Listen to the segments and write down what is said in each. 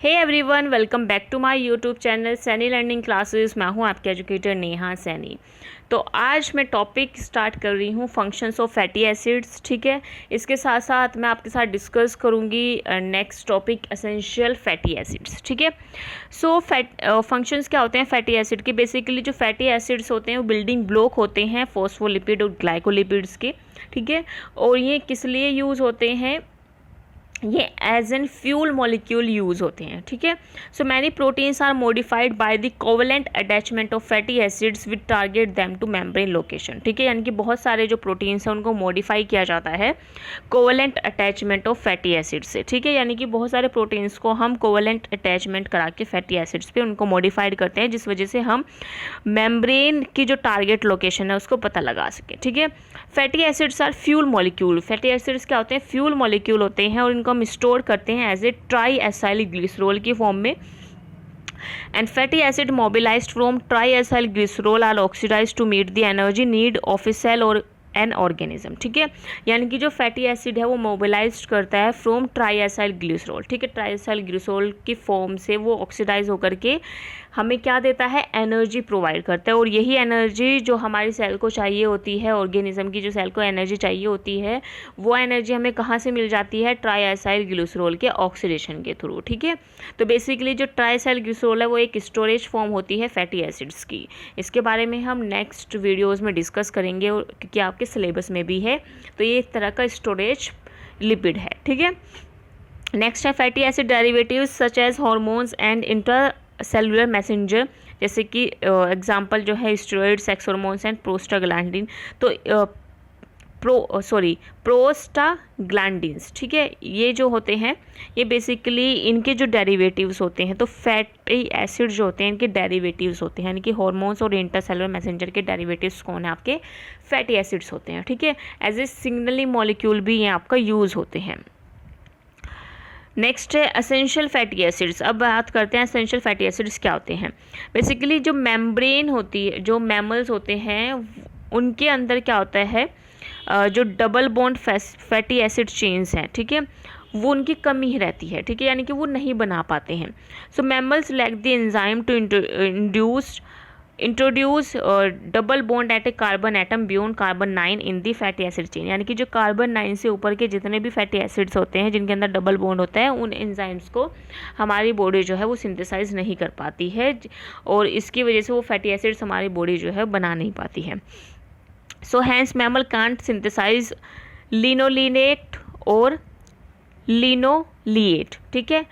Hey everyone, welcome back to my YouTube channel Saini learning classes. मैं हूं आपके educator Neha Saini. तो आज मैं टॉपिक स्टार्ट कर रही हूं फंक्शंस ऑफ फैटी एसिड्स। ठीक है, इसके साथ साथ मैं आपके साथ डिस्कस करूंगी next topic essential fatty acids. ठीक है, सो फंक्शंस क्या होते हैं फैटी एसिड के। बेसिकली जो फैटी एसिड्स होते हैं वो बिल्डिंग ब्लॉक होते हैं फॉस्फोलिपिड और ग्लाइकोलिपिड्स के। ठीक है, और ये किस लिए यूज़ होते हैं, ये as an fuel molecule use होते हैं। ठीक है, so many proteins are modified by the covalent attachment of fatty acids with target them to membrane location. ठीक है, यानी कि बहुत सारे जो प्रोटीन्स हैं उनको मॉडिफाई किया जाता है covalent attachment of fatty acids से। ठीक है, यानी कि बहुत सारे प्रोटीन्स को हम कोवेलेंट अटैचमेंट करा के फैटी एसिड्स पे उनको मॉडिफाइड करते हैं, जिस वजह से हम मेम्ब्रेन की जो टारगेट लोकेशन है उसको पता लगा सके। ठीक है, fatty acids are fuel molecule. Fatty acids क्या होते हैं, फ्यूल मॉलिक्यूल होते हैं और इनको हम स्टोर करते हैं as a tri acyl glycerol की फॉर्म में। And fatty acid mobilized from tri acyl glycerol are oxidized to meet the energy need of a cell और एन ऑर्गेनिज्म। ठीक है, यानी कि जो फैटी एसिड है वो मोबिलाइज करता है फ्रॉम ट्राई एसाइल ग्लिसरॉल। ठीक है, ट्राई एसाइल ग्लिसरॉल की फॉर्म से वो ऑक्सीडाइज होकर के हमें क्या देता है, एनर्जी प्रोवाइड करता है। और यही एनर्जी जो हमारी सेल को चाहिए होती है, ऑर्गेनिज्म की जो सेल को एनर्जी चाहिए होती है, वो एनर्जी हमें कहाँ से मिल जाती है, ट्राई एसाइल ग्लिसरॉल के ऑक्सीडेशन के थ्रू। ठीक है, तो बेसिकली जो ट्राई एसाइल ग्लिसरॉल है वो एक स्टोरेज फॉर्म होती है फैटी एसिड्स की। इसके बारे में हम नेक्स्ट वीडियोज़ में डिस्कस करेंगे, क्योंकि आपके सिलेबस में भी है। तो ये एक तरह का स्टोरेज लिपिड है। ठीक है, नेक्स्ट है fatty acid derivatives such as hormones and intercellular messenger, जैसे कि एग्जांपल जो है steroid, sex hormones and prostaglandin. तो प्रोस्टाग्लैंडिन्स, ठीक है, ये जो होते हैं ये बेसिकली इनके जो डेरिवेटिव्स होते हैं, तो फैटी एसिड जो होते हैं इनके डेरिवेटिव्स होते हैं, यानी कि हार्मोन्स और इंटरसेलुलर मैसेंजर के डेरिवेटिव्स कौन है, आपके फैटी एसिड्स होते हैं। ठीक है, एज ए सिग्नलिंग मॉलिक्यूल भी ये आपका यूज़ होते हैं। नेक्स्ट है एसेंशियल फैटी एसिड्स। अब बात करते हैं एसेंशियल फैटी एसिड्स क्या होते हैं। बेसिकली जो मेम्ब्रेन होती है, जो मैमल्स होते हैं उनके अंदर क्या होता है, जो double bond fatty acid chains हैं, ठीक है, वो उनकी कमी ही रहती है। ठीक है, यानी कि वो नहीं बना पाते हैं। So mammals lack the enzyme to introduce double bond at a carbon atom beyond carbon 9 in the fatty acid chain, यानी कि जो कार्बन 9 से ऊपर के जितने भी फैटी एसिड्स होते हैं जिनके अंदर डबल बॉन्ड होता है, उन एंजाइम्स को हमारी बॉडी जो है वो सिंथेसाइज नहीं कर पाती है, और इसकी वजह से वो फैटी एसिड्स हमारी बॉडी जो है बना नहीं पाती है। So hence mammal can't synthesize linolenate और लिनोलिएट। ठीक है,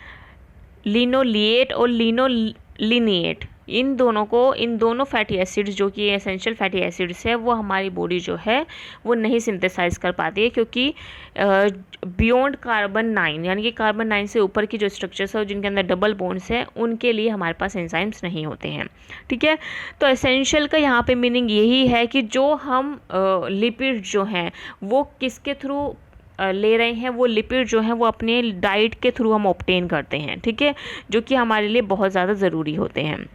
लिनोलिएट और लिनोलिनिएट, इन दोनों फैटी एसिड्स जो कि एसेंशियल फैटी एसिड्स है वो हमारी बॉडी जो है वो नहीं सिंथेसाइज कर पाती है, क्योंकि बियॉन्ड कार्बन 9, यानी कि कार्बन 9 से ऊपर की जो स्ट्रक्चर्स है जिनके अंदर डबल बॉन्ड्स हैं उनके लिए हमारे पास एंजाइम्स नहीं होते हैं। ठीक है, तो एसेंशियल का यहाँ पे मीनिंग यही है कि जो हम लिपिड जो हैं वो किसके थ्रू ले रहे हैं, वो लिपिड जो हैं वो अपने डाइट के थ्रू हम ऑब्टेन करते हैं। ठीक है, जो कि हमारे लिए बहुत ज़्यादा ज़रूरी होते हैं।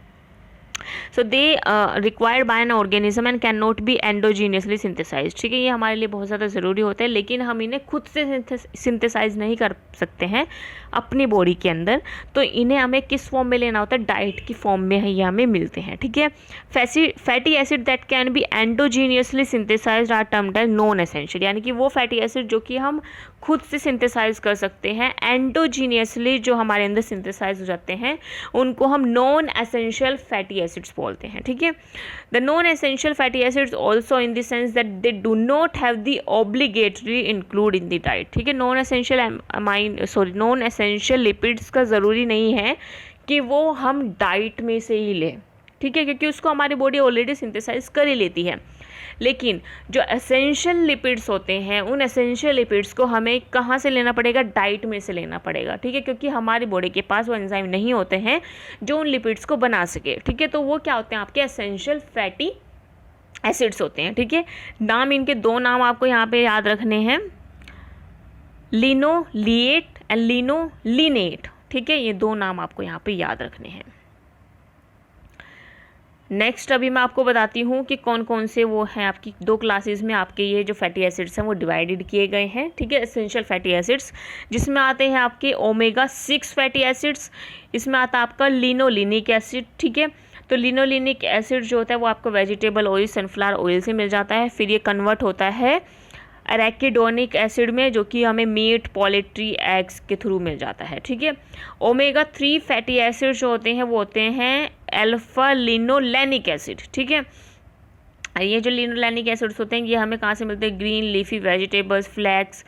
So they required by an organism and can not be endogenously synthesize. ठीक है, ये हमारे लिए बहुत ज़्यादा ज़रूरी होते हैं, लेकिन हम इन्हें खुद से सिंथेसाइज नहीं कर सकते हैं अपनी बॉडी के अंदर। तो इन्हें हमें किस फॉर्म में लेना होता है, डाइट की फॉर्म में ये हमें मिलते हैं। ठीक है, fatty acid that can be endogenously synthesized are termed as non essential, यानी कि वो फैटी एसिड जो कि हम खुद से सिंथेसाइज कर सकते हैं, एंडोजीनियसली जो हमारे अंदर सिंथेसाइज हो जाते हैं, उनको हम नॉन एसेंशियल फैटी एसिड्स बोलते हैं। ठीक है, the non essential fatty acids also in the sense that they do not have the obligatory include in the diet. ठीक है, नॉन एसेंशियल लिपिड्स का ज़रूरी नहीं है कि वो हम डाइट में से ही लें। ठीक है, क्योंकि उसको हमारी बॉडी ऑलरेडी सिंथेसाइज कर ही लेती है। लेकिन जो एसेंशियल लिपिड्स होते हैं उन एसेंशियल लिपिड्स को हमें कहाँ से लेना पड़ेगा, डाइट में से लेना पड़ेगा। ठीक है, क्योंकि हमारी बॉडी के पास वो एंजाइम नहीं होते हैं जो उन लिपिड्स को बना सके। ठीक है, तो वो क्या होते हैं, आपके एसेंशियल फैटी एसिड्स होते हैं। ठीक है, नाम इनके दो नाम आपको यहाँ पे याद रखने हैं, लिनोलिएट एंड लिनोलिनेट। ठीक है, ये दो नाम आपको यहाँ पे याद रखने हैं। नेक्स्ट अभी मैं आपको बताती हूँ कि कौन कौन से वो हैं आपकी 2 क्लासेस में आपके ये जो फैटी एसिड्स हैं वो डिवाइडेड किए गए हैं, ठीक है। एसेंशियल फैटी एसिड्स जिसमें आते हैं आपके ओमेगा 6 फैटी एसिड्स, इसमें आता है आपका लिनोलिनिक एसिड, ठीक है। तो लिनोलिनिक एसिड जो होता है वो आपको वेजिटेबल ऑयल, सनफ्लावर ऑयल से मिल जाता है, फिर ये कन्वर्ट होता है एराकिडोनिक एसिड में जो कि हमें मीट, पोल्ट्री, एग्स के थ्रू मिल जाता है, ठीक है। ओमेगा 3 फैटी एसिड जो होते हैं वो होते हैं अल्फा लिनोलेनिक एसिड, ठीक है। ये जो लिनोलेनिक एसिड्स होते हैं ये हमें कहाँ से मिलते हैं? Green leafy vegetables, flax,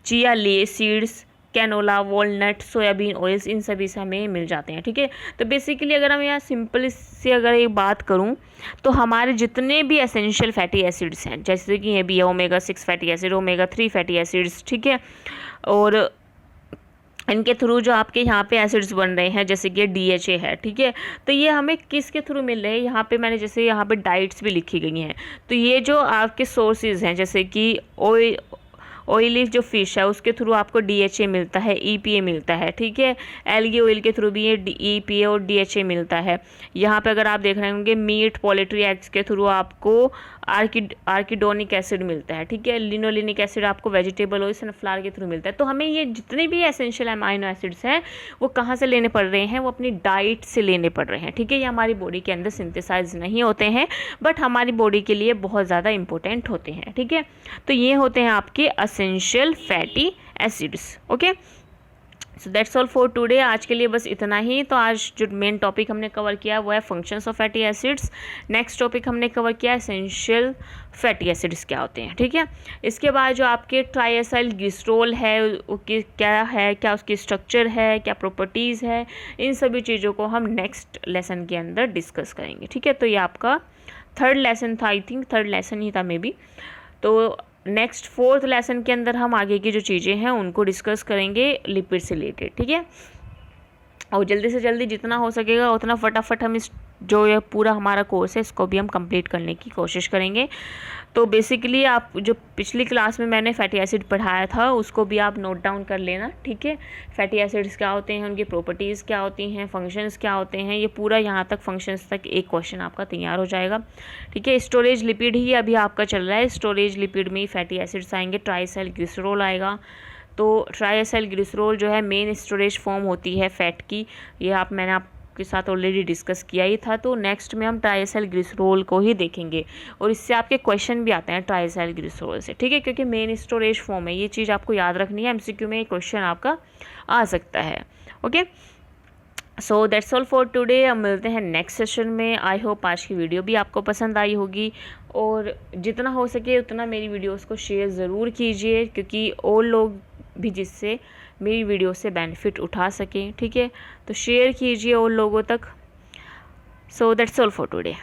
chia seeds, canola, walnut, soybean oils, इन सभी से हमें मिल जाते हैं, ठीक है। तो बेसिकली अगर हम यहाँ सिंपल से अगर एक बात करूँ तो हमारे जितने भी एसेंशियल फैटी एसिड्स हैं, जैसे कि ये भी है omega 6 fatty acid, omega 3 fatty acids, ठीक है, और इनके थ्रू जो आपके यहाँ पे एसिड्स बन रहे हैं जैसे कि DHA है, ठीक है। तो ये हमें किसके थ्रू मिल रहे हैं? यहाँ पे मैंने जैसे यहाँ पे डाइट्स भी लिखी गई हैं, तो ये जो आपके सोर्सेज हैं जैसे कि ऑयली जो फिश है उसके थ्रू आपको DHA मिलता है, EPA मिलता है, ठीक है। एल्गी ऑयल के थ्रू भी ये EPA और DHA मिलता है। यहाँ पे अगर आप देख रहे होंगे मीट, पोल्ट्री, एग्स के थ्रू आपको आर्किडोनिक एसिड मिलता है, ठीक है। लिनोलिनिक एसिड आपको वेजिटेबल ऑयल, सनफ्लावर के थ्रू मिलता है। तो हमें ये जितने भी एसेंशियल अमाइनो एसिड्स हैं वो कहाँ से लेने पड़ रहे हैं? वो अपनी डाइट से लेने पड़ रहे हैं, ठीक है। ये हमारी बॉडी के अंदर सिंथेसाइज नहीं होते हैं बट हमारी बॉडी के लिए बहुत ज़्यादा इंपॉर्टेंट होते हैं, ठीक है। तो ये होते हैं आपके essential fatty acids, okay. So that's all for today. आज के लिए बस इतना ही। तो आज जो मेन टॉपिक हमने कवर किया वो है functions of fatty acids. Next topic हमने कवर किया एसेंशियल फैटी एसिड्स क्या होते हैं, ठीक है। इसके बाद जो आपके ट्राइएसाइल ग्लिसरॉल है उसकी क्या है, क्या उसकी स्ट्रक्चर है, क्या प्रॉपर्टीज़ है, इन सभी चीज़ों को हम नेक्स्ट लेसन के अंदर डिस्कस करेंगे, ठीक है। तो ये आपका 3rd लेसन था, आई थिंक 3rd लेसन ही था मे बी। तो नेक्स्ट 4th लेसन के अंदर हम आगे की जो चीज़ें हैं उनको डिस्कस करेंगे लिपिड से रिलेटेड, ठीक है। और जल्दी से जल्दी जितना हो सकेगा उतना फटाफट हम इस जो ये पूरा हमारा कोर्स है इसको भी हम कंप्लीट करने की कोशिश करेंगे। तो बेसिकली आप जो पिछली क्लास में मैंने फैटी एसिड पढ़ाया था उसको भी आप नोट डाउन कर लेना, ठीक है। फैटी एसिड्स क्या होते हैं, उनकी प्रॉपर्टीज़ क्या होती हैं, फंक्शंस क्या होते हैं, ये पूरा यहाँ तक फंक्शंस तक एक क्वेश्चन आपका तैयार हो जाएगा, ठीक है। स्टोरेज लिपिड ही अभी आपका चल रहा है, स्टोरेज लिपिड में ही फैटी एसिड्स आएंगे, ट्राइएसाइल ग्लिसरॉल आएगा। तो ट्राइएसाइल ग्लिसरॉल जो है मेन स्टोरेज फॉर्म होती है फैट की, ये मैंने आपके साथ ऑलरेडी डिस्कस किया ही था। तो नेक्स्ट में हम ट्राइएसाइल ग्लिसरॉल को ही देखेंगे और इससे आपके क्वेश्चन भी आते हैं ट्राइएसाइल ग्लिसरॉल से, ठीक है, क्योंकि मेन स्टोरेज फॉर्म है। ये चीज़ आपको याद रखनी है, MCQ में ये क्वेश्चन आपका आ सकता है, okay. So that's all for today. अब मिलते हैं नेक्स्ट सेशन में। आई होप आज की वीडियो भी आपको पसंद आई होगी और जितना हो सके उतना मेरी वीडियोस को शेयर ज़रूर कीजिए क्योंकि और लोग भी जिससे मेरी वीडियो से बेनिफिट उठा सकें, ठीक है। तो शेयर कीजिए और लोगों तक। So that's all for today.